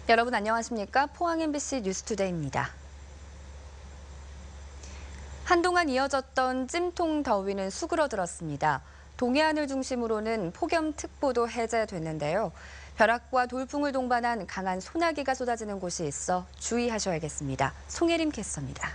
여러분 안녕하십니까? 포항 MBC 뉴스투데이입니다. 한동안 이어졌던 찜통 더위는 수그러들었습니다. 동해안을 중심으로는 폭염특보도 해제됐는데요. 벼락과 돌풍을 동반한 강한 소나기가 쏟아지는 곳이 있어 주의하셔야겠습니다. 송혜림 캐스터입니다.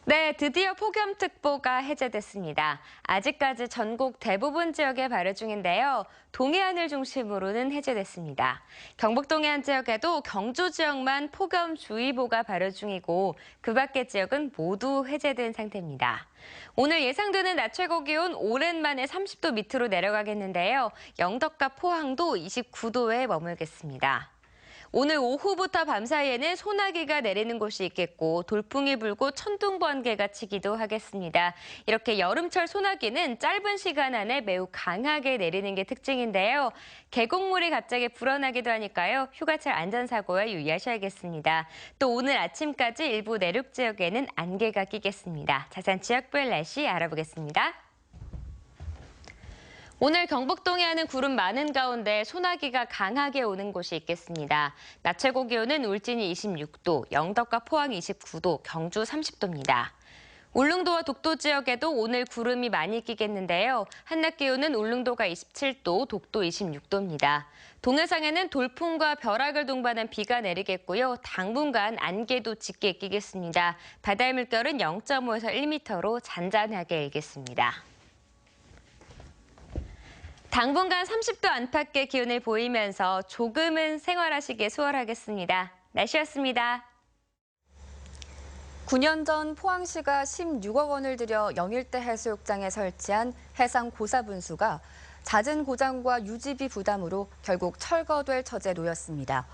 네, 드디어 폭염특보가 해제됐습니다. 아직까지 전국 대부분 지역에 발효 중인데요. 동해안을 중심으로는 해제됐습니다. 경북 동해안 지역에도 경주 지역만 폭염주의보가 발효 중이고 그 밖의 지역은 모두 해제된 상태입니다. 오늘 예상되는 낮 최고 기온 오랜만에 30도 밑으로 내려가겠는데요. 영덕과 포항도 29도에 머물겠습니다. 오늘 오후부터 밤 사이에는 소나기가 내리는 곳이 있겠고 돌풍이 불고 천둥 번개가 치기도 하겠습니다. 이렇게 여름철 소나기는 짧은 시간 안에 매우 강하게 내리는 게 특징인데요. 계곡물이 갑자기 불어나기도 하니까요. 휴가철 안전사고에 유의하셔야겠습니다. 또 오늘 아침까지 일부 내륙 지역에는 안개가 끼겠습니다. 자세한 지역별 날씨 알아보겠습니다. 오늘 경북 동해안은 구름 많은 가운데 소나기가 강하게 오는 곳이 있겠습니다. 낮 최고 기온은 울진이 26도, 영덕과 포항 29도, 경주 30도입니다. 울릉도와 독도 지역에도 오늘 구름이 많이 끼겠는데요. 한낮 기온은 울릉도가 27도, 독도 26도입니다. 동해상에는 돌풍과 벼락을 동반한 비가 내리겠고요. 당분간 안개도 짙게 끼겠습니다. 바다의 물결은 0.5에서 1m로 잔잔하게 일겠습니다. 당분간 30도 안팎의 기온을 보이면서 조금은 생활하시기에 수월하겠습니다. 날씨였습니다. 9년 전 포항시가 16억 원을 들여 영일대 해수욕장에 설치한 해상 고사분수가 잦은 고장과 유지비 부담으로 결국 철거될 처지에 놓였습니다.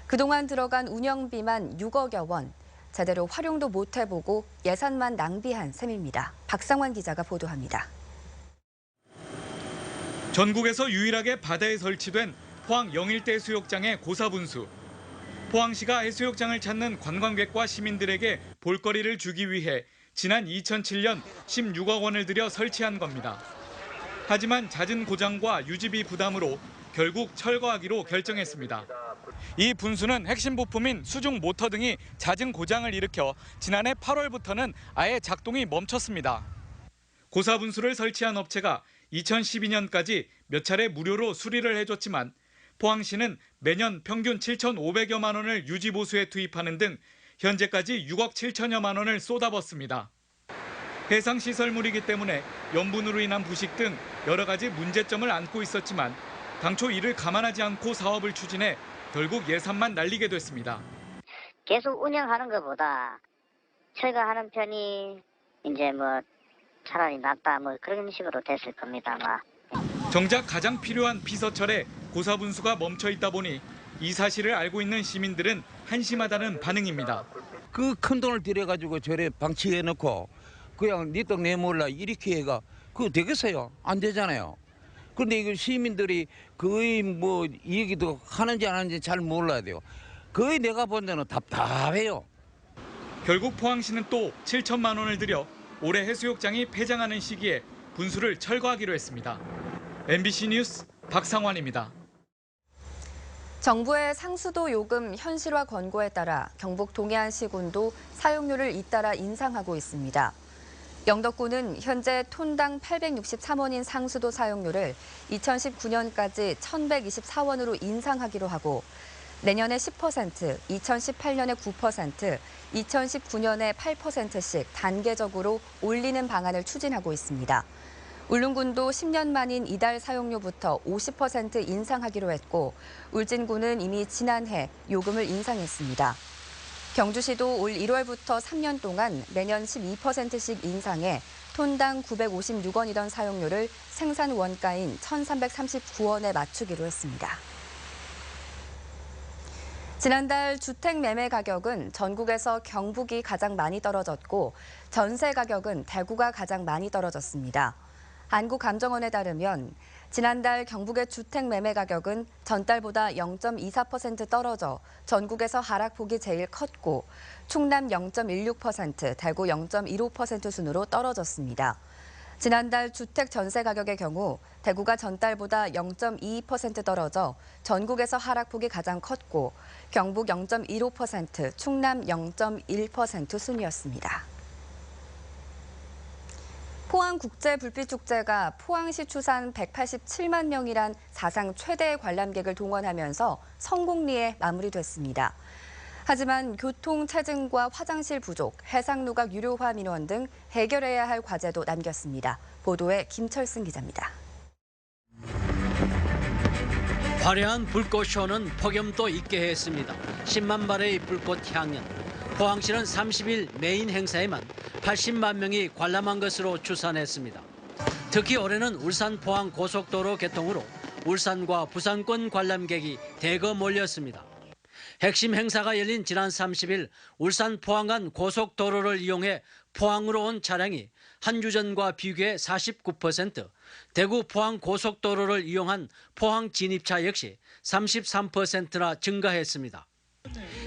그동안 들어간 운영비만 6억여 원, 제대로 활용도 못 해보고 예산만 낭비한 셈입니다. 박상환 기자가 보도합니다. 전국에서 유일하게 바다에 설치된 포항 영일대 해수욕장의 고사분수. 포항시가 해수욕장을 찾는 관광객과 시민들에게 볼거리를 주기 위해 지난 2007년 16억 원을 들여 설치한 겁니다. 하지만 잦은 고장과 유지비 부담으로 결국 철거하기로 결정했습니다. 이 분수는 핵심 부품인 수중 모터 등이 잦은 고장을 일으켜 지난해 8월부터는 아예 작동이 멈췄습니다. 고사분수를 설치한 업체가 2012년까지 몇 차례 무료로 수리를 해줬지만 포항시는 매년 평균 7,500여만 원을 유지보수에 투입하는 등 현재까지 6억 7천여만 원을 쏟아붓습니다. 해상시설물이기 때문에 염분으로 인한 부식 등 여러 가지 문제점을 안고 있었지만 당초 이를 감안하지 않고 사업을 추진해 결국 예산만 날리게 됐습니다. 계속 운영하는 것보다 철거하는 편이 이제 차라리 낫다 그런 식으로 됐을 겁니다 아마. 정작 가장 필요한 피서철에 고사분수가 멈춰 있다 보니 이 사실을 알고 있는 시민들은 한심하다는 반응입니다. 그 큰 돈을 들여가지고 저래 방치해놓고 그냥 네 떡 내 몰라 이렇게 해가 그거 되겠어요? 안 되잖아요. 그런데 이거 시민들이 거의 이 얘기도 하는지 안 하는지 잘 몰라야 돼요. 거의 내가 본 데는 답답해요. 결국 포항시는 또 7천만 원을 들여 올해 해수욕장이 폐장하는 시기에 분수를 철거하기로 했습니다. MBC 뉴스 박상환입니다. 정부의 상수도 요금 현실화 권고에 따라 경북 동해안시군도 사용료를 잇따라 인상하고 있습니다. 영덕군은 현재 톤당 863원인 상수도 사용료를 2019년까지 1,124원으로 인상하기로 하고 내년에 10%, 2018년에 9%, 2019년에 8%씩 단계적으로 올리는 방안을 추진하고 있습니다. 울릉군도 10년 만인 이달 사용료부터 50% 인상하기로 했고 울진군은 이미 지난해 요금을 인상했습니다. 경주시도 올 1월부터 3년 동안 매년 12%씩 인상해 톤당 956원이던 사용료를 생산 원가인 1,339원에 맞추기로 했습니다. 지난달 주택 매매 가격은 전국에서 경북이 가장 많이 떨어졌고 전세 가격은 대구가 가장 많이 떨어졌습니다. 한국감정원에 따르면 지난달 경북의 주택 매매 가격은 전달보다 0.24% 떨어져 전국에서 하락폭이 제일 컸고 충남 0.16%, 대구 0.15% 순으로 떨어졌습니다. 지난달 주택 전세 가격의 경우 대구가 전달보다 0.22% 떨어져 전국에서 하락폭이 가장 컸고 경북 0.15%, 충남 0.1% 순이었습니다. 포항국제불빛축제가 포항시 추산 187만 명이란 사상 최대의 관람객을 동원하면서 성공리에 마무리됐습니다. 하지만 교통 체증과 화장실 부족, 해상누각 유료화 민원 등 해결해야 할 과제도 남겼습니다. 보도에 김철승 기자입니다. 화려한 불꽃쇼는 폭염도 있게 했습니다. 10만 발의 불꽃 향연. 포항시는 30일 메인 행사에만 80만 명이 관람한 것으로 추산했습니다. 특히 올해는 울산 포항 고속도로 개통으로 울산과 부산권 관람객이 대거 몰렸습니다. 핵심 행사가 열린 지난 30일 울산 포항 간 고속도로를 이용해 포항으로 온 차량이 한 주 전과 비교해 49%, 대구 포항 고속도로를 이용한 포항 진입차 역시 33%나 증가했습니다.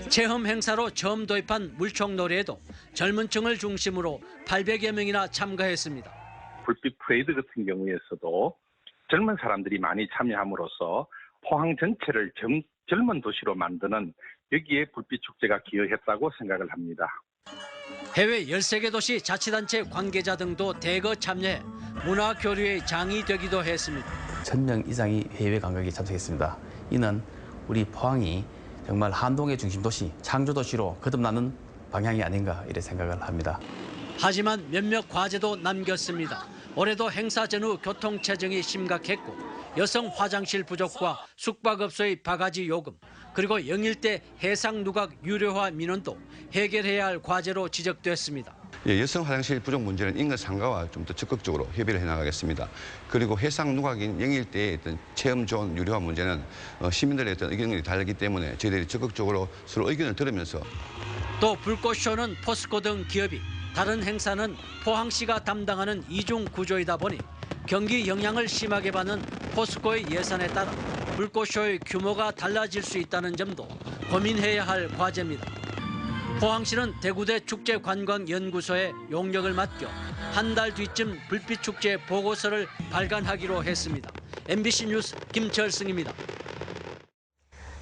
체험 행사로 처음 도입한 물총놀이에도 젊은 층을 중심으로 800여 명이나 참가했습니다. 불빛 프레이드 같은 경우에서도 젊은 사람들이 많이 참여함으로써 포항 전체를 젊은 도시로 만드는 여기에 불빛축제가 기여했다고 생각을 합니다. 해외 13개 도시 자치단체 관계자 등도 대거 참여해 문화교류의 장이 되기도 했습니다. 1000명 이상이 해외 관광객이 참석했습니다. 이는 우리 포항이 정말 한동의 중심 도시, 창조 도시로 거듭나는 방향이 아닌가 이렇게 생각을 합니다. 하지만 몇몇 과제도 남겼습니다. 올해도 행사 전후 교통 체증이 심각했고 여성 화장실 부족과 숙박업소의 바가지 요금, 그리고 영일대 해상 누각 유료화 민원도 해결해야 할 과제로 지적됐습니다. 여성 화장실 부족 문제는 인근 상가와 좀 더 적극적으로 협의를 해나가겠습니다. 그리고 해상 누각인 영일대의 어떤 체험 존 유료화 문제는 시민들의 어떤 의견이 다르기 때문에 저희들이 적극적으로 서로 의견을 들으면서 또 불꽃쇼는 포스코 등 기업이, 다른 행사는 포항시가 담당하는 이중 구조이다 보니 경기 영향을 심하게 받는 포스코의 예산에 따라 불꽃쇼의 규모가 달라질 수 있다는 점도 고민해야 할 과제입니다. 포항시는 대구대 축제관광연구소에 용역을 맡겨 한 달 뒤쯤 불빛축제 보고서를 발간하기로 했습니다. MBC 뉴스 김철승입니다.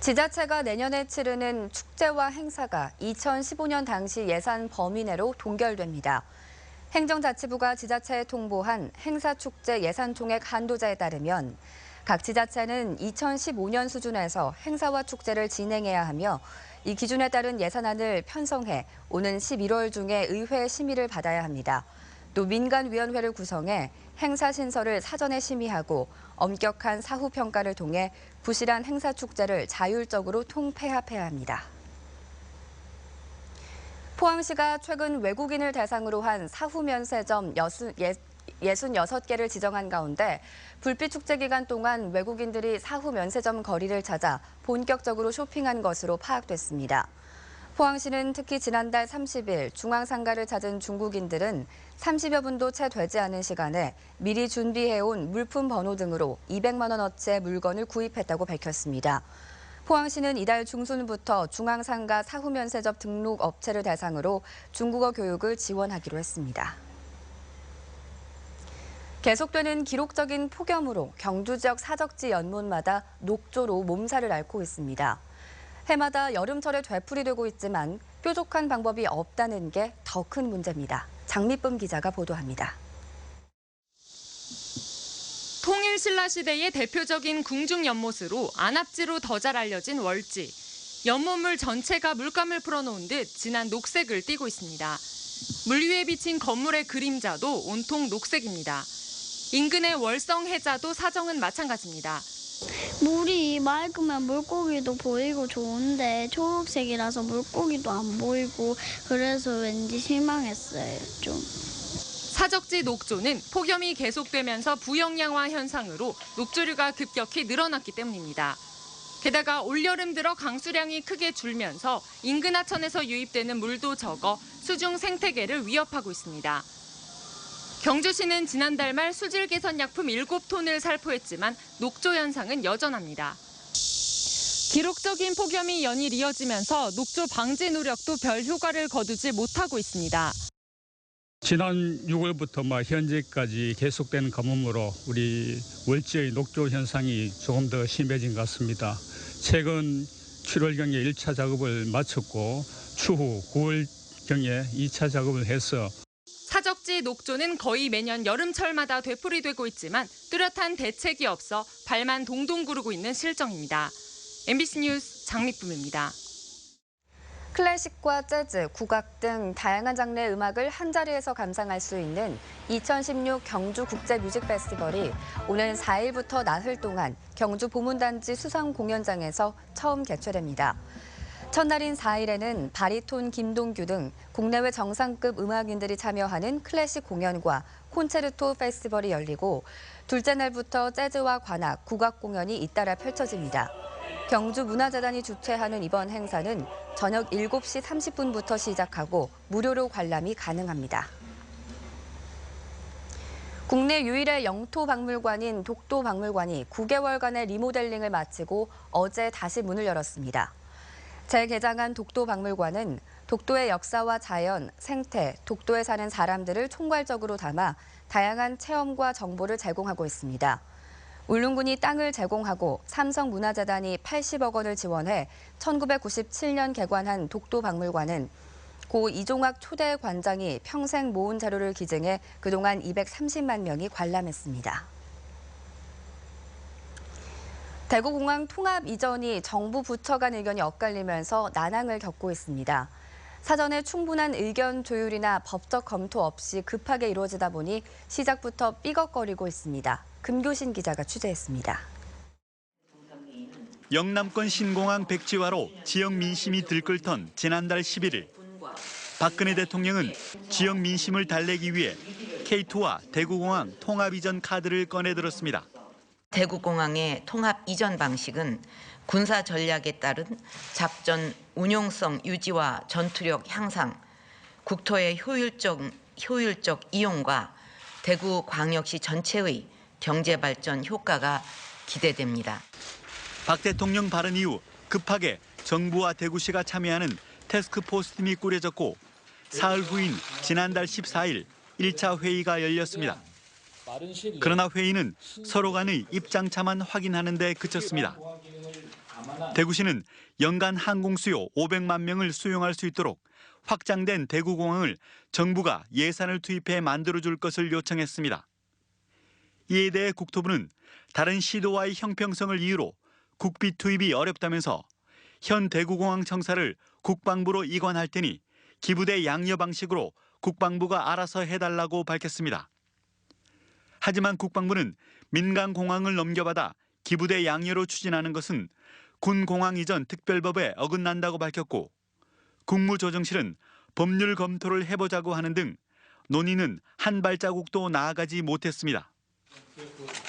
지자체가 내년에 치르는 축제와 행사가 2015년 당시 예산 범위 내로 동결됩니다. 행정자치부가 지자체에 통보한 행사축제 예산 총액 한도자에 따르면 각 지자체는 2015년 수준에서 행사와 축제를 진행해야 하며 이 기준에 따른 예산안을 편성해 오는 11월 중에 의회 심의를 받아야 합니다. 또 민간위원회를 구성해 행사 신설을 사전에 심의하고 엄격한 사후 평가를 통해 부실한 행사 축제를 자율적으로 통폐합해야 합니다. 포항시가 최근 외국인을 대상으로 한 사후 면세점 66개를 지정한 가운데 불빛축제 기간 동안 외국인들이 사후 면세점 거리를 찾아 본격적으로 쇼핑한 것으로 파악됐습니다. 포항시는 특히 지난달 30일 중앙상가를 찾은 중국인들은 30여 분도 채 되지 않은 시간에 미리 준비해온 물품 번호 등으로 200만 원어치의 물건을 구입했다고 밝혔습니다. 포항시는 이달 중순부터 중앙상가 사후면세점 등록 업체를 대상으로 중국어 교육을 지원하기로 했습니다. 계속되는 기록적인 폭염으로 경주 지역 사적지 연못마다 녹조로 몸살을 앓고 있습니다. 해마다 여름철에 되풀이되고 있지만 뾰족한 방법이 없다는 게 더 큰 문제입니다. 장미쁨 기자가 보도합니다. 통일신라 시대의 대표적인 궁중 연못으로 안압지로 더 잘 알려진 월지. 연못물 전체가 물감을 풀어놓은 듯 진한 녹색을 띠고 있습니다. 물 위에 비친 건물의 그림자도 온통 녹색입니다. 인근의 월성 해자도 사정은 마찬가지입니다. 물이 맑으면 물고기도 보이고 좋은데 초록색이라서 물고기도 안 보이고 그래서 왠지 실망했어요, 좀. 사적지 녹조는 폭염이 계속되면서 부영양화 현상으로 녹조류가 급격히 늘어났기 때문입니다. 게다가 올여름 들어 강수량이 크게 줄면서 인근 하천에서 유입되는 물도 적어 수중 생태계를 위협하고 있습니다. 경주시는 지난달 말 수질 개선 약품 7톤을 살포했지만 녹조 현상은 여전합니다. 기록적인 폭염이 연일 이어지면서 녹조 방제 노력도 별 효과를 거두지 못하고 있습니다. 지난 6월부터 현재까지 계속된 가뭄으로 우리 월지의 녹조 현상이 조금 더 심해진 것 같습니다. 최근 7월경에 1차 작업을 마쳤고 추후 9월경에 2차 작업을 해서 사적지 녹조는 거의 매년 여름철마다 되풀이되고 있지만 뚜렷한 대책이 없어 발만 동동 구르고 있는 실정입니다. MBC 뉴스 장미쁨입니다. 클래식과 재즈, 국악 등 다양한 장르의 음악을 한자리에서 감상할 수 있는 2016 경주 국제뮤직페스티벌이 오는 4일부터 나흘 동안 경주 보문단지 수성공연장에서 처음 개최됩니다. 첫날인 4일에는 바리톤 김동규 등 국내외 정상급 음악인들이 참여하는 클래식 공연과 콘체르토 페스티벌이 열리고 둘째 날부터 재즈와 관악, 국악 공연이 잇따라 펼쳐집니다. 경주문화재단이 주최하는 이번 행사는 저녁 7시 30분부터 시작하고 무료로 관람이 가능합니다. 국내 유일의 영토박물관인 독도박물관이 9개월간의 리모델링을 마치고 어제 다시 문을 열었습니다. 재개장한 독도박물관은 독도의 역사와 자연, 생태, 독도에 사는 사람들을 총괄적으로 담아 다양한 체험과 정보를 제공하고 있습니다. 울릉군이 땅을 제공하고 삼성문화재단이 80억 원을 지원해 1997년 개관한 독도박물관은 고 이종학 초대 관장이 평생 모은 자료를 기증해 그동안 230만 명이 관람했습니다. 대구공항 통합 이전이 정부 부처 간 의견이 엇갈리면서 난항을 겪고 있습니다. 사전에 충분한 의견 조율이나 법적 검토 없이 급하게 이루어지다 보니 시작부터 삐걱거리고 있습니다. 금교신 기자가 취재했습니다. 영남권 신공항 백지화로 지역 민심이 들끓던 지난달 11일. 박근혜 대통령은 지역 민심을 달래기 위해 K2와 대구공항 통합 이전 카드를 꺼내들었습니다. 대구공항의 통합 이전 방식은 군사 전략에 따른 작전 운용성 유지와 전투력 향상, 국토의 효율적 이용과 대구광역시 전체의 경제 발전 효과가 기대됩니다. 박 대통령 발언 이후 급하게 정부와 대구시가 참여하는 태스크포스팀이 꾸려졌고 사흘 후인 지난달 14일 1차 회의가 열렸습니다. 그러나 회의는 서로 간의 입장차만 확인하는 데 그쳤습니다. 대구시는 연간 항공 수요 500만 명을 수용할 수 있도록 확장된 대구공항을 정부가 예산을 투입해 만들어줄 것을 요청했습니다. 이에 대해 국토부는 다른 시도와의 형평성을 이유로 국비 투입이 어렵다면서 현 대구공항 청사를 국방부로 이관할 테니 기부대 양여 방식으로 국방부가 알아서 해달라고 밝혔습니다. 하지만 국방부는 민간공항을 넘겨받아 기부대 양여로 추진하는 것은 군공항 이전 특별법에 어긋난다고 밝혔고 국무조정실은 법률 검토를 해보자고 하는 등 논의는 한 발자국도 나아가지 못했습니다.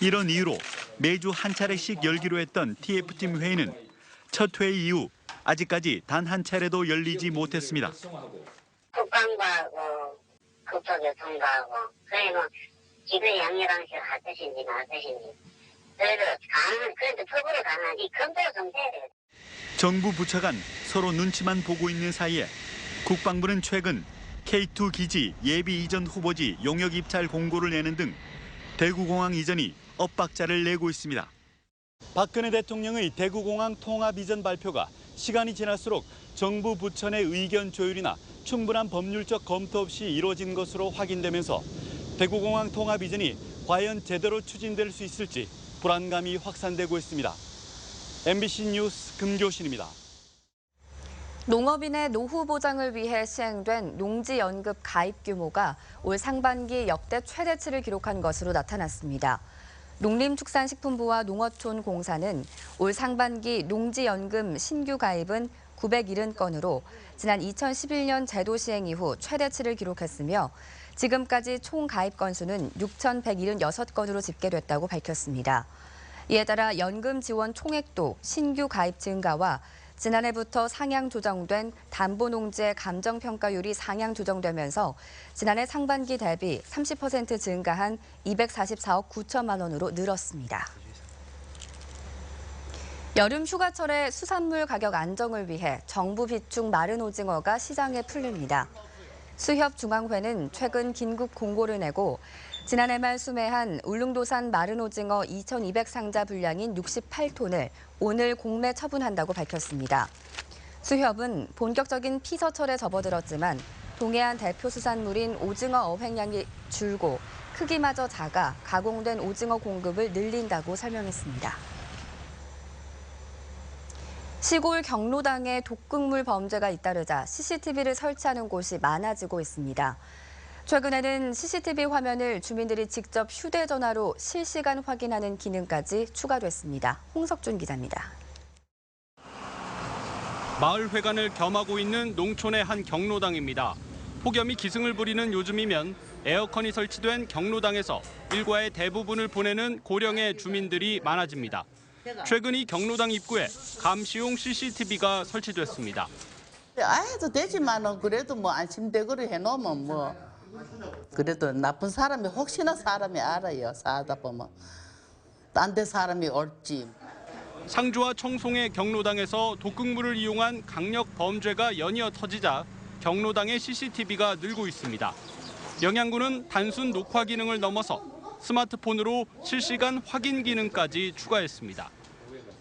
이런 이유로 매주 한 차례씩 열기로 했던 TF팀 회의는 첫 회의 이후 아직까지 단 한 차례도 열리지 못했습니다. 국방부하고 국토교통부하고 그래 뭐 기부의 양여 방식을 할 것인지 말 것인지 그래도 풀고를 가능하지 검토를 좀 해야 돼요. 정부 부처 간 서로 눈치만 보고 있는 사이에 국방부는 최근 K2 기지 예비 이전 후보지 용역 입찰 공고를 내는 등 대구공항 이전이 엇박자를 내고 있습니다. 박근혜 대통령의 대구공항 통합 이전 발표가 시간이 지날수록 정부 부처 내 의견 조율이나 충분한 법률적 검토 없이 이루어진 것으로 확인되면서 대구공항 통합 이전이 과연 제대로 추진될 수 있을지 불안감이 확산되고 있습니다. MBC 뉴스 금교신입니다. 농업인의 노후 보장을 위해 시행된 농지연금 가입 규모가 올 상반기 역대 최대치를 기록한 것으로 나타났습니다. 농림축산식품부와 농어촌공사는 올 상반기 농지연금 신규 가입은 970건으로 지난 2011년 제도 시행 이후 최대치를 기록했으며 지금까지 총 가입 건수는 6,176건으로 집계됐다고 밝혔습니다. 이에 따라 연금 지원 총액도 신규 가입 증가와 지난해부터 상향 조정된 담보농지의 감정평가율이 상향 조정되면서 지난해 상반기 대비 30% 증가한 244억 9천만 원으로 늘었습니다. 여름 휴가철에 수산물 가격 안정을 위해 정부 비축 마른 오징어가 시장에 풀립니다. 수협중앙회는 최근 긴급 공고를 내고 지난해 말 수매한 울릉도산 마른 오징어 2,200상자 분량인 68톤을 오늘 공매 처분한다고 밝혔습니다. 수협은 본격적인 피서철에 접어들었지만 동해안 대표 수산물인 오징어 어획량이 줄고 크기마저 작아 가공된 오징어 공급을 늘린다고 설명했습니다. 시골 경로당에 독극물 범죄가 잇따르자 CCTV를 설치하는 곳이 많아지고 있습니다. 최근에는 CCTV 화면을 주민들이 직접 휴대전화로 실시간 확인하는 기능까지 추가됐습니다. 홍석준 기자입니다. 마을 회관을 겸하고 있는 농촌의 한 경로당입니다. 폭염이 기승을 부리는 요즘이면 에어컨이 설치된 경로당에서 일과의 대부분을 보내는 고령의 주민들이 많아집니다. 최근 이 경로당 입구에 감시용 CCTV가 설치됐습니다. 해도 되지만은 그래도 뭐 안심대거리 해놓으면 뭐 그래도 나쁜 사람이 혹시나 사람이 알아요. 사다 보면 딴 데 사람이 올지. 상주와 청송의 경로당에서 독극물을 이용한 강력 범죄가 연이어 터지자 경로당의 CCTV가 늘고 있습니다. 영양군은 단순 녹화 기능을 넘어서 스마트폰으로 실시간 확인 기능까지 추가했습니다.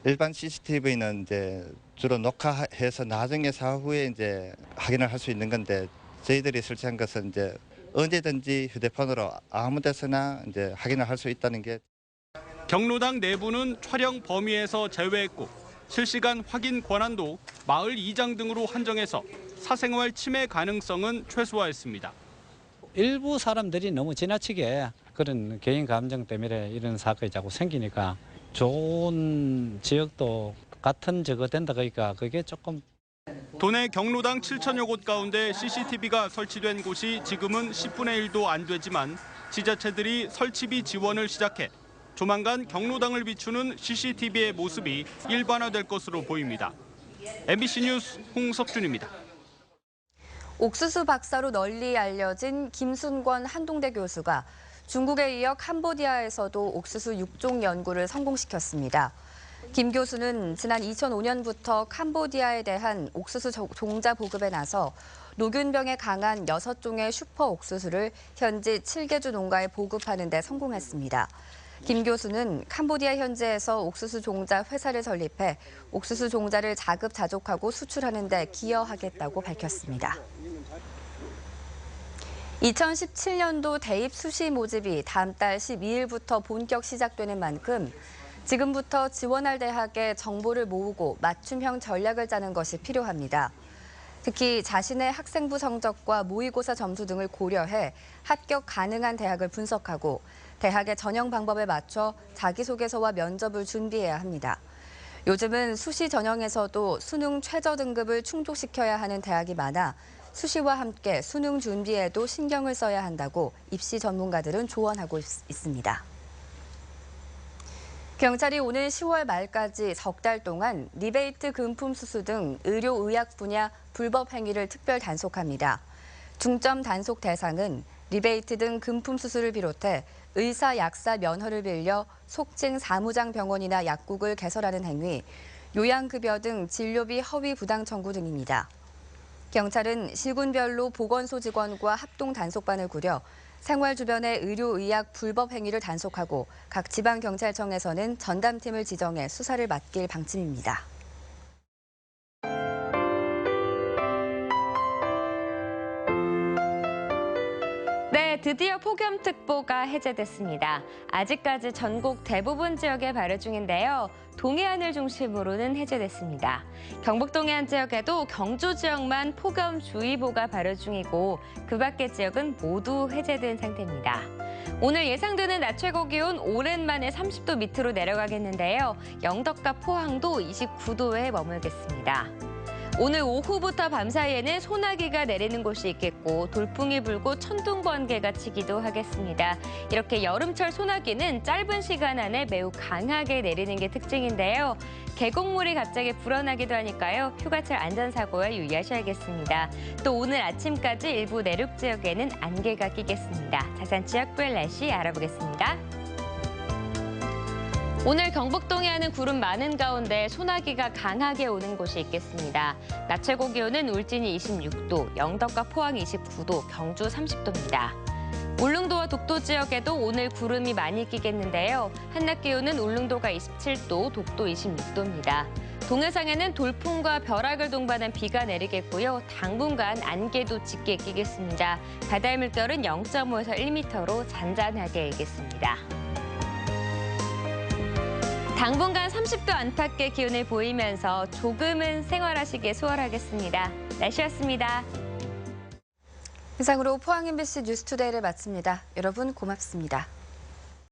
일반 CCTV는 이제 주로 녹화해서 나중에 사후에 이제 확인을 할 수 있는 건데 저희들이 설치한 것은 이제 언제든지 휴대폰으로 아무 데서나 이제 확인을 할 수 있다는 게. 경로당 내부는 촬영 범위에서 제외했고 실시간 확인 권한도 마을 이장 등으로 한정해서 사생활 침해 가능성은 최소화했습니다. 일부 사람들이 너무 지나치게 그런 개인 감정 때문에 이런 사건이 자꾸 생기니까 좋은 지역도 같은 저거 된다 그러니까 그게 조금. 도내 경로당 7천여 곳 가운데 CCTV가 설치된 곳이 지금은 10분의 1도 안 되지만 지자체들이 설치비 지원을 시작해 조만간 경로당을 비추는 CCTV의 모습이 일반화될 것으로 보입니다. MBC 뉴스 홍석준입니다. 옥수수 박사로 널리 알려진 김순권 한동대 교수가 중국에 이어 캄보디아에서도 옥수수 육종 연구를 성공시켰습니다. 김 교수는 지난 2005년부터 캄보디아에 대한 옥수수 종자 보급에 나서 노균병에 강한 6종의 슈퍼 옥수수를 현지 7개주 농가에 보급하는 데 성공했습니다. 김 교수는 캄보디아 현지에서 옥수수 종자 회사를 설립해 옥수수 종자를 자급자족하고 수출하는 데 기여하겠다고 밝혔습니다. 2017년도 대입 수시 모집이 다음 달 12일부터 본격 시작되는 만큼 지금부터 지원할 대학의 정보를 모으고 맞춤형 전략을 짜는 것이 필요합니다. 특히 자신의 학생부 성적과 모의고사 점수 등을 고려해 합격 가능한 대학을 분석하고 대학의 전형 방법에 맞춰 자기소개서와 면접을 준비해야 합니다. 요즘은 수시 전형에서도 수능 최저 등급을 충족시켜야 하는 대학이 많아 수시와 함께 수능 준비에도 신경을 써야 한다고 입시 전문가들은 조언하고 있습니다. 경찰이 오는 10월 말까지 석 달 동안 리베이트 금품 수수 등 의료의약 분야 불법 행위를 특별 단속합니다. 중점 단속 대상은 리베이트 등 금품 수수를 비롯해 의사, 약사 면허를 빌려 속칭 사무장 병원이나 약국을 개설하는 행위, 요양급여 등 진료비 허위 부당 청구 등입니다. 경찰은 시군별로 보건소 직원과 합동 단속반을 꾸려 생활 주변의 의료의약 불법 행위를 단속하고 각 지방경찰청에서는 전담팀을 지정해 수사를 맡길 방침입니다. 네, 드디어 폭염특보가 해제됐습니다. 아직까지 전국 대부분 지역에 발효 중인데요. 동해안을 중심으로는 해제됐습니다. 경북 동해안 지역에도 경주 지역만 폭염주의보가 발효 중이고 그 밖의 지역은 모두 해제된 상태입니다. 오늘 예상되는 낮 최고 기온 오랜만에 30도 밑으로 내려가겠는데요. 영덕과 포항도 29도에 머물겠습니다. 오늘 오후부터 밤 사이에는 소나기가 내리는 곳이 있겠고 돌풍이 불고 천둥 번개가 치기도 하겠습니다. 이렇게 여름철 소나기는 짧은 시간 안에 매우 강하게 내리는 게 특징인데요. 계곡물이 갑자기 불어나기도 하니까요. 휴가철 안전사고에 유의하셔야겠습니다. 또 오늘 아침까지 일부 내륙 지역에는 안개가 끼겠습니다. 자세한 지역별 날씨 알아보겠습니다. 오늘 경북 동해안은 구름 많은 가운데 소나기가 강하게 오는 곳이 있겠습니다. 낮 최고 기온은 울진이 26도, 영덕과 포항 29도, 경주 30도입니다. 울릉도와 독도 지역에도 오늘 구름이 많이 끼겠는데요. 한낮 기온은 울릉도가 27도, 독도 26도입니다. 동해상에는 돌풍과 벼락을 동반한 비가 내리겠고요. 당분간 안개도 짙게 끼겠습니다. 바다의 물결은 0.5에서 1m로 잔잔하게 일겠습니다. 당분간 30도 안팎의 기온을 보이면서 조금은 생활하시기에 수월하겠습니다. 날씨였습니다. 이상으로 포항 MBC 뉴스투데이를 마칩니다. 여러분 고맙습니다.